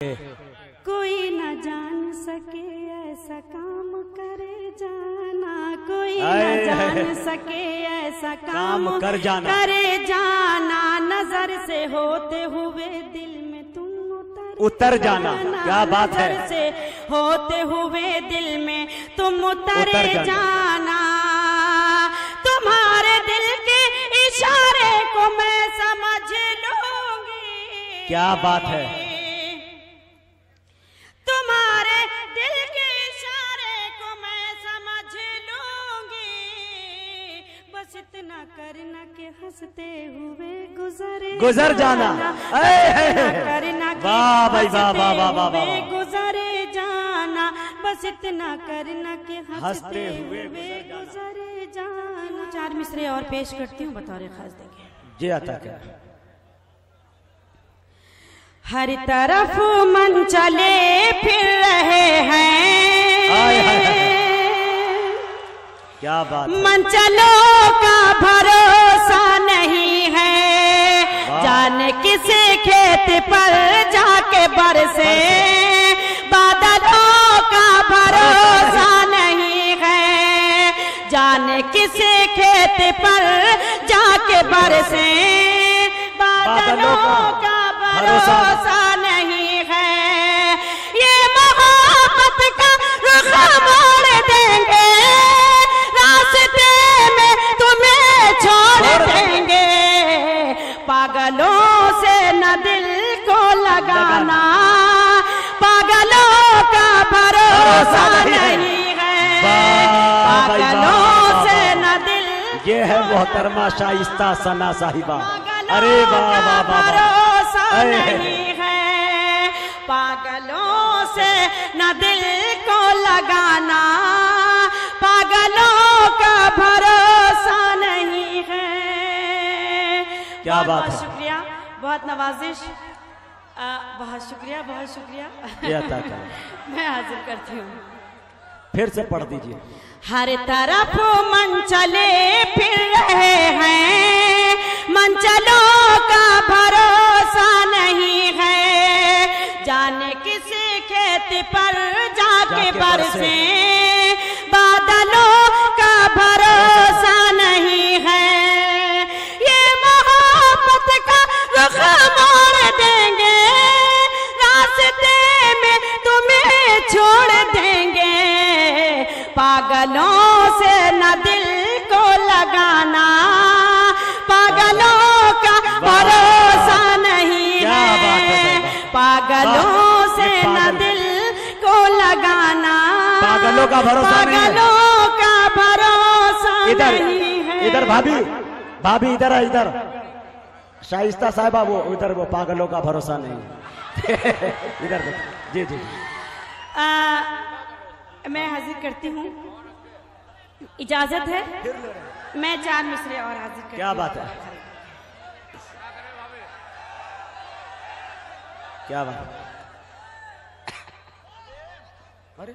कोई न जान सके ऐसा काम करे जाना, कोई न जान सके ऐसा काम कर जाना, करे जाना। नजर से होते हुए दिल में तुम उतर जाना। क्या बात है। नजर से होते हुए दिल में तुम उतर जाना। तुम्हारे दिल के इशारे को मैं समझ लूंगी। क्या बात है। तुम्हारे दिल के इशारे को मैं समझ लूंगी। बस इतना करना कि हंसते हुए गुजर जाना। करना वाह भाई वाह वाह वाह वाह वाह। गुजरे जाना। बस इतना करना कि हंसते हुए गुजरे जाना। चार मिसरे और पेश करती हूँ बतौर खास देखिए। जी आता क्या। हर तरफ मन चले फिर रहे हैं। क्या बात। मन चलो का भरोसा नहीं है। जाने किसी खेत पर जाके बरसे बादलों का भरोसा नहीं है। जाने किसी खेत पर जाके बरसे बादलों का भरोसा नहीं है। ये मोहब्बत का रुख मोड़ देंगे। रास्ते में तुम्हें छोड़ देंगे। पागलों से न दिल को लगाना। पागलों का भरोसा नहीं है। पागलों से न दिल। ये है मोहतरमा शाइस्ता सना साहिबा। अरे वाह वाह वाह। नहीं है। पागलों से न दिल को लगाना। पागलों का भरोसा नहीं है। क्या बात है। शुक्रिया, बहुत नवाजिश। बहुत शुक्रिया, बहुत शुक्रिया। मैं हाजिर करती हूँ। फिर से पढ़ दीजिए। हर तरफ मन चले फिर रहे हैं। मन चलो का भरोसा नहीं है। जाने किसी खेत पर जाके बरसे बादलों का भरोसा नहीं है। ये मोहब्बत का रुख मोड़ देंगे। रास्ते में तुम्हें छोड़ देंगे। पागलों से न दिल को लगाना। पागलों का भरोसा नहीं है। पागलों से न दिल को लगाना। पागलों का भरोसा नहीं है। पागलों का भरोसा इधर नहीं है। इधर भाभी, भाभी इधर है। इधर शाइस्ता साहिबा वो इधर। वो पागलों का भरोसा नहीं। इधर जी जी। मैं हाजिर करती हूँ। इजाजत है। मैं चार मिसरे और हाजिर करती हूँ। क्या बात है। क्या बात। अरे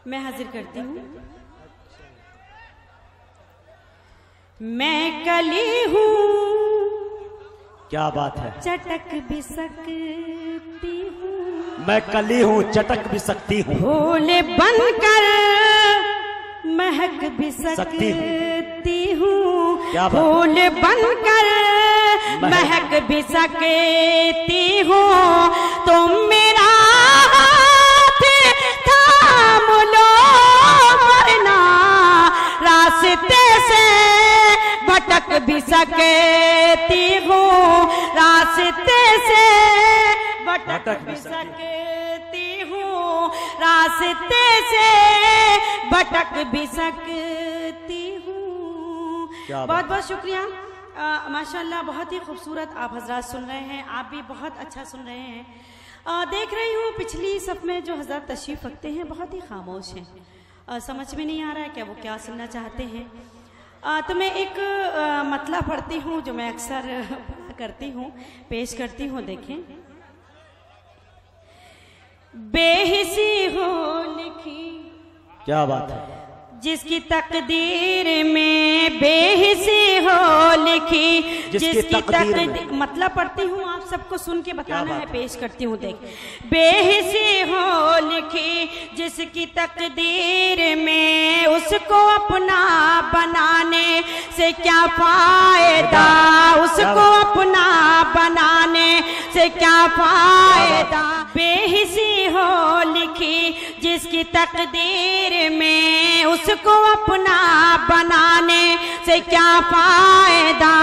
मैं हाजिर करती हूँ। मैं कली हूँ। क्या बात है। चटक भी सकती हूँ। मैं कली हूँ चटक भी सकती हूँ। फूल बनकर महक भी सकती हूँ। फूल बनकर महक भी सकती हूँ। तुम मेरा हाथ थाम लो वरना रास्ते से भटक भी सकती हूँ। रास्ते से भटक भी सकती हूँ। रास्ते से भटक भी सकती हूँ। बहुत बहुत शुक्रिया। माशाल्लाह बहुत ही खूबसूरत आप हजरात सुन रहे हैं। आप भी बहुत अच्छा सुन रहे हैं। देख रही हूँ पिछली सफ में जो हजरात तशरीफ रखते हैं बहुत ही खामोश हैं। समझ में नहीं आ रहा है क्या वो क्या सुनना चाहते हैं। तो मैं एक मतला पढ़ती हूँ जो मैं अक्सर करती हूँ, पेश करती हूँ। देखें। बेहिसी हो लिखी। क्या बात है। जिसकी तकदीर में बेहिसी हो लिखी, जिसकी तकदीर मतलब पढ़ती हूँ, आप सबको सुन के बताना है, पेश करती हूँ। देख, बेहिसी हो लिखी जिसकी तकदीर में, उसको अपना बनाने से क्या फायदा, उसको अपना बनाने से क्या फायदा। बेहिसी हो लिखी जिसकी तकदीर में, उसको अपना बनाने से क्या फायदा।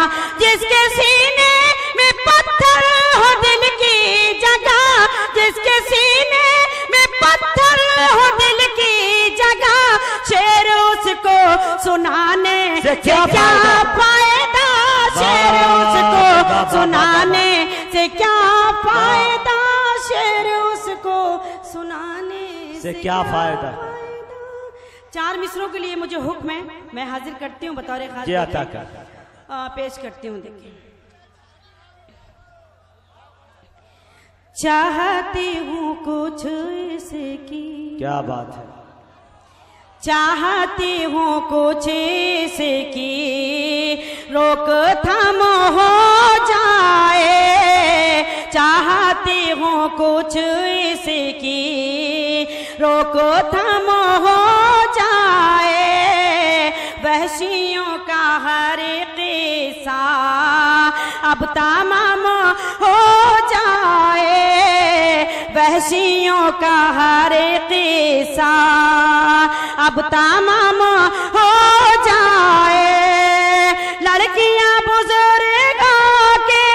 जिसके सीने में पत्थर हो दिल की जगह, जिसके सीने में पत्थर हो दिल की जगह, शेर उसको सुनाने से क्या फायदा, शेर उसको सुनाने से क्या फायदा, शेर उसको सुनाने से क्या फायदा। 4 मिसरों के लिए मुझे हुक्म है, मैं हाजिर करती हूँ बतौर खास पेश करती हूँ। देखिए, चाहती हूँ कुछ ऐसे की, क्या बात है, चाहती हूँ कुछ ऐसे की रोक थम हो जाए, चाहती हूँ कुछ ऐसे की रोक थम हो जाए। वहशियों का हर किस्सा अब तमाम हो जाए, वहशियों का हर किस्सा अब तमाम हो जाए। लड़कियां बुजुर्गों के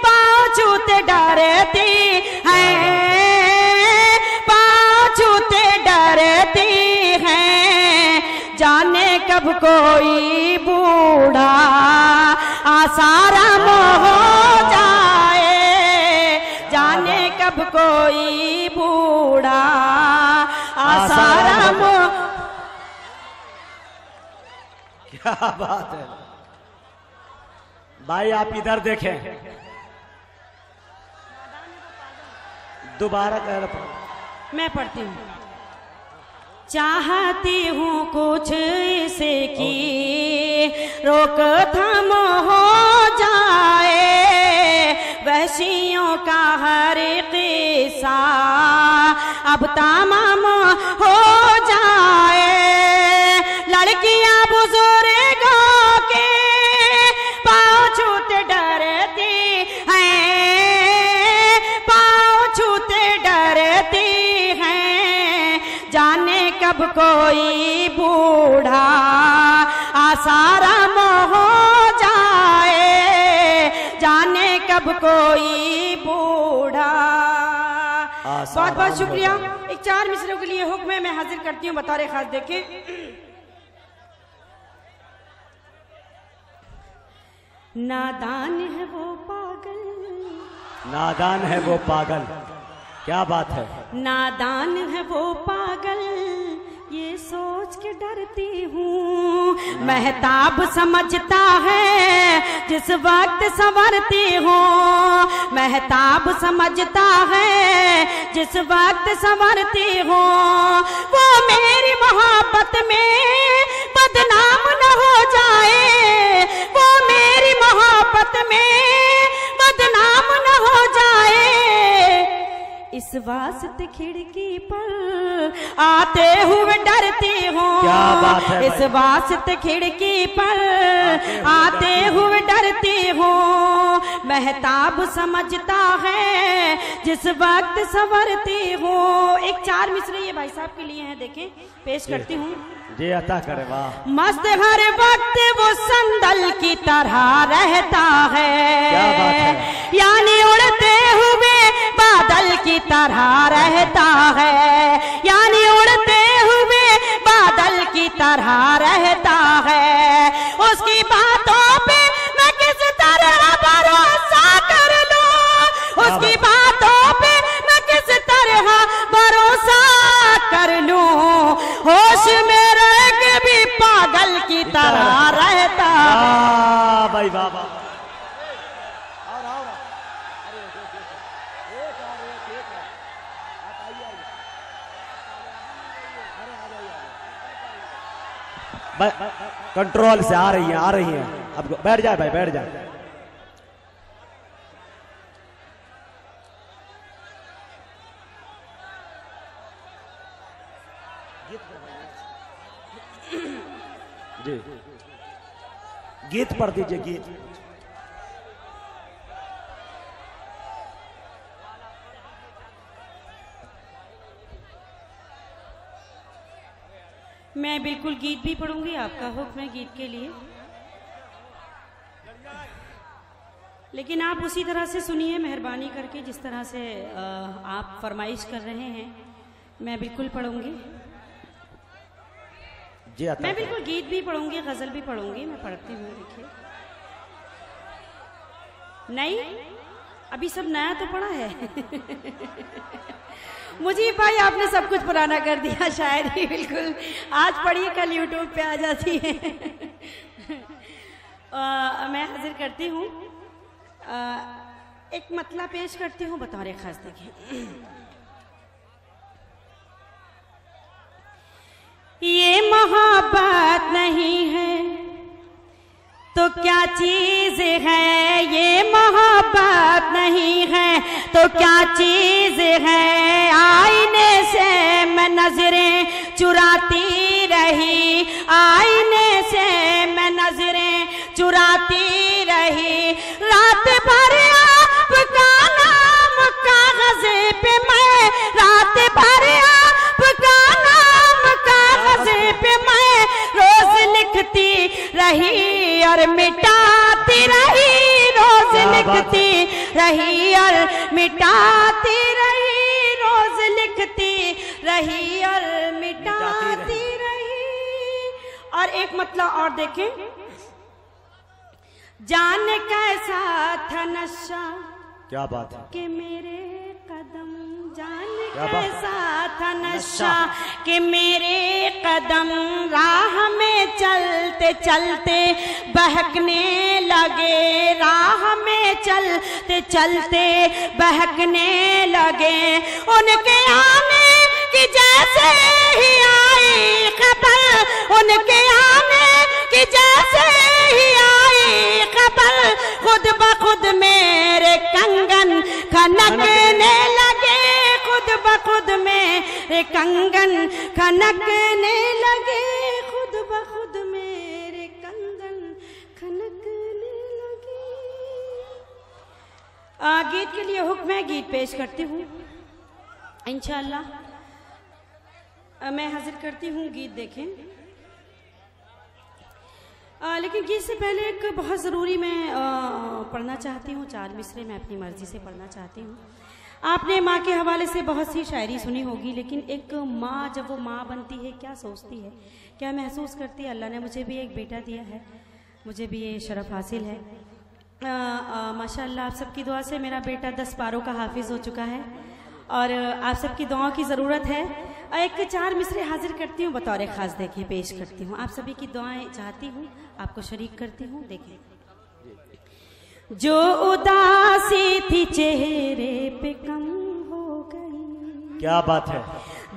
पाँव छूते डरती हैं, पाँव छूते डरती हैं, जाने कब कोई बूढ़ा आसाराम हो जाए, जाने कब कोई बूढ़ा आसाराम। क्या बात है भाई, आप इधर देखें, दोबारा कह रहा, मैं पढ़ती हूँ। चाहती हूँ कुछ ऐसे की रोक थम हो जाए, वहशियों का हर किस्सा अब तमाम हो जाए। लड़कियां बुजुर्गों के पाँव छूते डरती हैं, पाँव छूते डरती हैं, जाने कब कोई बूढ़ा आसाराम हो जाए, जाने कब कोई बूढ़ा। बहुत बहुत शुक्रिया। एक 4 मिसरों के लिए हुक्म है, मैं हाजिर करती हूँ बतौर खास। देखें, नादान है वो पागल, नादान है वो पागल, क्या बात है, नादान है वो पागल, ये सोच के डरती हूँ, महताब समझता है जिस वक्त संवरती हूँ, महताब समझता है जिस वक्त संवरती हूँ, वो मेरी मोहब्बत में बदनाम न हो जाए, वो मेरी मोहब्बत में बदनाम न हो जाए। इस वास्ते खिड़की पर आते हुए डरती हूँ, क्या बात है, इस वास्ते खिड़की पर आते हुए डरती हूँ, महताब समझता है जिस वक्त संवरती हूँ। एक 4 मिसरे ये भाई साहब के लिए हैं, देखें, पेश करती हूँ। जी अता करे, वाह। मस्त हर वक्त वो संदल की तरह रहता है, क्या बात है, यानी उड़ते हुए बादल की तरह रहता है, यानी उड़ते हुए बादल की तरह रहता है। उसकी बातों पे मैं किस तरह भरोसा कर लूं, उसकी बातों पे मैं किस तरह भरोसा कर लूं, होश में रह के भी पागल की तरह रहता है। भाई बाबा, कंट्रोल से आ रही हैं। अब बैठ जाए भाई, बैठ जाए। जी, गीत पढ़ दीजिए, गीत। मैं बिल्कुल गीत भी पढ़ूंगी, आपका हुक्म है गीत के लिए, लेकिन आप उसी तरह से सुनिए मेहरबानी करके जिस तरह से आप फरमाइश कर रहे हैं। मैं बिल्कुल पढ़ूंगी जी, मैं बिल्कुल गीत भी पढ़ूंगी, गजल भी पढ़ूंगी। मैं पढ़ती हूँ, देखिए। नहीं, अभी सब नया तो पढ़ा है। मुझे भाई आपने सब कुछ पुराना कर दिया शायद ही। बिल्कुल आज पढ़िए, कल यूट्यूब पे आ जाती है। मैं हाजिर करती हूँ, एक मतला पेश करती हूँ बतौर खास। देखिए, ये मोहब्बत नहीं है तो क्या चीज है, ये मोहब्बत नहीं है तो क्या चीज है। आईने से मैं नजरें चुराती रही, आईने से मैं नजरें चुराती रही। रात भर आपका नाम कागज पे मैं, रात भर आपका नाम कागज पे मैं रोज लिखती रही और मिटाती रही, रोज लिखती रही और मिटाती रही, रोज लिखती रही और मिटाती रही। और एक मतलब और देखें, जाने कैसा था नशा, क्या बात है, कि मेरे कदम, जाने कैसा था नशा कि मेरे कदम राह में चलते चलते बहकने लगे, राह में चलते चलते बहकने लगे। उनके आने की जैसे ही आई खबर, उनके आने की जैसे ही आई खबर, खुद ब खुद मेरे कंगन खनकने लगे, खुद ब खुद मेरे कंगन खनकने लगे, खुद ब खुद मेरे कंगन खनकने लगे। गीत के लिए हुक्म है, गीत पेश करती हूँ इंशाअल्लाह। मैं हाजिर करती हूँ गीत, देखें। लेकिन गीत से पहले एक बहुत ज़रूरी मैं पढ़ना चाहती हूँ, 4 मिसरे मैं अपनी मर्जी से पढ़ना चाहती हूँ। आपने माँ के हवाले से बहुत सी शायरी सुनी होगी, लेकिन एक माँ जब वो माँ बनती है क्या सोचती है, क्या महसूस करती है। अल्लाह ने मुझे भी एक बेटा दिया है, मुझे भी ये शरफ हासिल है। माशाअल्लाह आप सबकी दुआ से मेरा बेटा 10 पारों का हाफिज़ हो चुका है और आप सबकी दुआओं की ज़रूरत है। एक 4 मिसरे हाजिर करती हूँ बतौर ख़ास, देखिए पेश करती हूँ। आप सभी की दुआएं चाहती हूँ, आपको शरीक करती हूँ। देखिए, जो उदासी थी चेहरे पे कम हो गई, क्या बात है,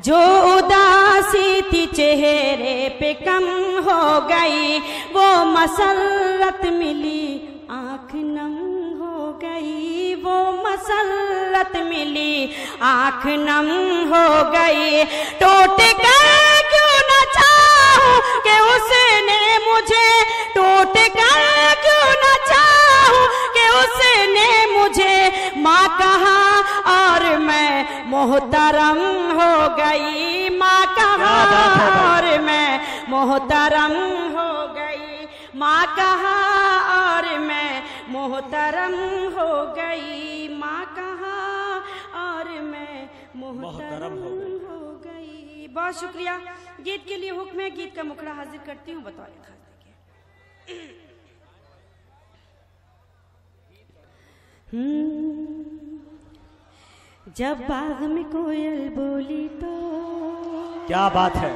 जो उदासी थी चेहरे पे कम हो गई, वो मसरत मिली आँख नम हो गई, वो मसरत मिली आँख नम हो गई। टूट कर क्यों न चाहूं कि उसने मुझे, टूट कर क्यों न चाहूं कि उसने मुझे माँ कहा और मैं मोहतरम हो गई, माँ कहा और मैं मोहतरम हो गई, माँ कहा और मैं मोहतरम हो गई, माँ कहा और मैं मोहतरम हो गई। बहुत शुक्रिया। गीत के लिए हुक्म है, गीत का मुखड़ा हाजिर करती हूँ बतौर खास। जब बाग में कोयल बोली तो, क्या बात है,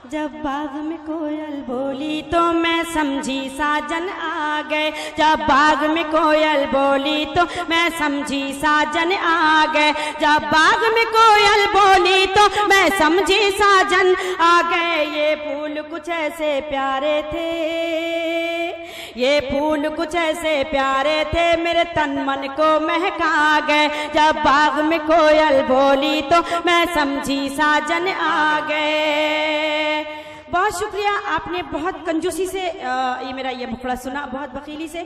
जब बाग में कोयल बोली तो मैं समझी साजन आ गए। जब बाग में कोयल बोली तो मैं समझी साजन आ गए। जब बाग में कोयल बोली तो मैं समझी साजन आ गए। ये फूल कुछ ऐसे प्यारे थे, ये फूल कुछ ऐसे प्यारे थे, मेरे तन मन को महका गए। जब बाग में कोयल बोली तो मैं समझी साजन आ गए। बहुत शुक्रिया, आपने बहुत कंजूसी से ये मेरा ये मुखड़ा सुना, बहुत बखीली से।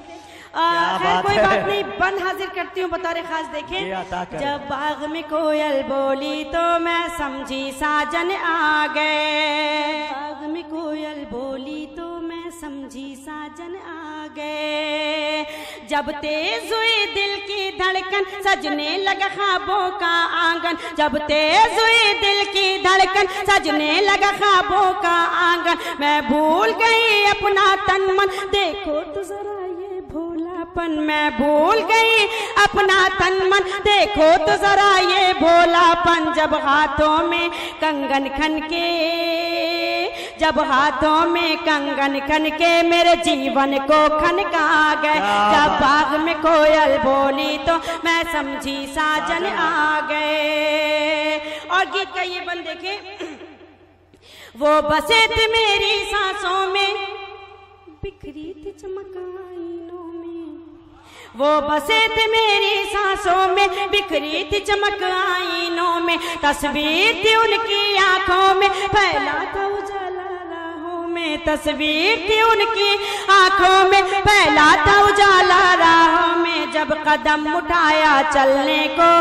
खैर कोई बात नहीं, बंद हाजिर करती हूँ बतौर खास। देखें, जब बाग में कोयल बोली तो मैं समझी साजन आ गए। बाग में कोयल बोली तो मैं समझी साजन आ गए। जब तेज हुई दिल की धड़कन सजने लगा ख्वाबों का आंगन। जब तेज हुई दिल की धड़कन सजने लगा ख्वाबों का आंगन। मैं भूल गई अपना तन मन, देखो तो जरा ये भोलापन। मैं भूल गई अपना तन मन, देखो तो जरा ये भोलापन। जब हाथों में कंगन खन के, जब हाथों में कंगन खन के मेरे जीवन को खनका गए। जब बाग में कोयल बोली तो मैं समझी साजन आ गए। और गीत का ये बंद देखें, वो बसे थे मेरी सांसों में, बिखरी थी चमक आईनों में। वो बसे थे मेरी सांसों में, बिखरी थी चमक आईनों में। तस्वीर थी उनकी आंखों में, फैला था उजाला राहों में। तस्वीर थी उनकी आंखों में, फैला था उजाला राहों में। जब कदम उठाया चलने को,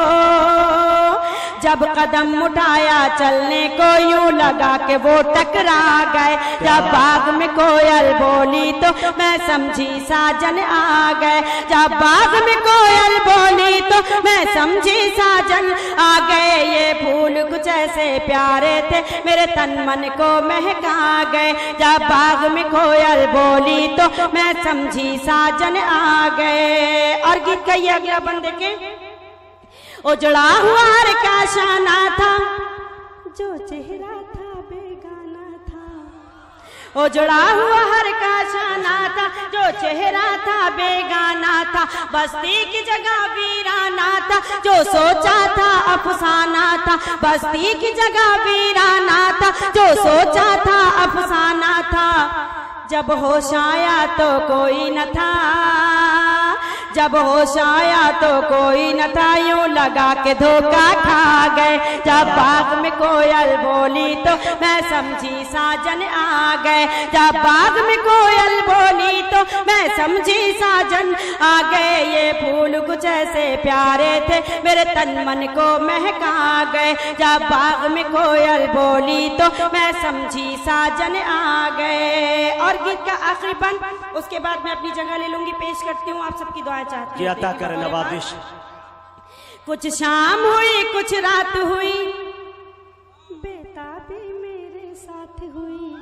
जब कदम उठाया चलने को, यूं लगा के वो टकरा गए। जब बाग में कोयल बोली तो मैं समझी साजन आ गए। जब बाग में कोयल बोली तो मैं समझी साजन आ गए। ये फूल कुछ ऐसे प्यारे थे, मेरे तन मन को महका गए। जब बाग में कोयल बोली तो मैं समझी साजन आ गए। और गीत का ये अगला बंद देखें, उजड़ा हुआ हर का शाना था, जो चेहरा था बेगाना था। उजड़ा हुआ हर का शाना था, जो चेहरा था बेगाना था। बस्ती की जगह वीराना था, जो सोचा था अफसाना था। बस्ती की जगह वीराना था, जो सोचा था अफसाना था। जब होश आया तो कोई न था, जब होश आया तो कोई न था, यूं लगा के धोखा खा गए। जब बाग में कोयल बोली तो मैं समझी साजन आ गए। जब बाग में कोयल बोली तो मैं समझी साजन आ गए। ये फूल कुछ ऐसे प्यारे थे, मेरे तन मन को महका गए। जब बाग में कोयल बोली तो मैं समझी साजन आ गए। और गीत का आखिरी बंद, उसके बाद मैं अपनी जगह ले लूंगी। पेश करती हूँ, आप सबकी दुआ चाहती हूँ। अता करे नवाजिश। कुछ शाम हुई कुछ रात हुई, बेताबी मेरे साथ हुई।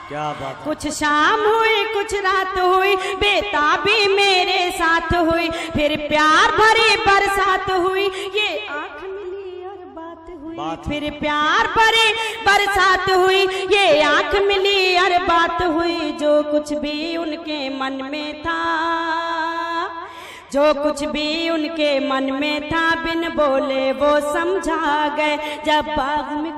क्या बात। कुछ शाम हुई कुछ रात हुई, बेताबी मेरे साथ हुई। फिर प्यार भरी बरसात हुई, ये आँख मिली और बात हुई। फिर प्यार भरी बरसात हुई, ये आँख मिली और बात हुई। जो कुछ भी उनके मन में था, जो कुछ भी उनके मन में था, बिन बोले वो समझा गए। जब बाग में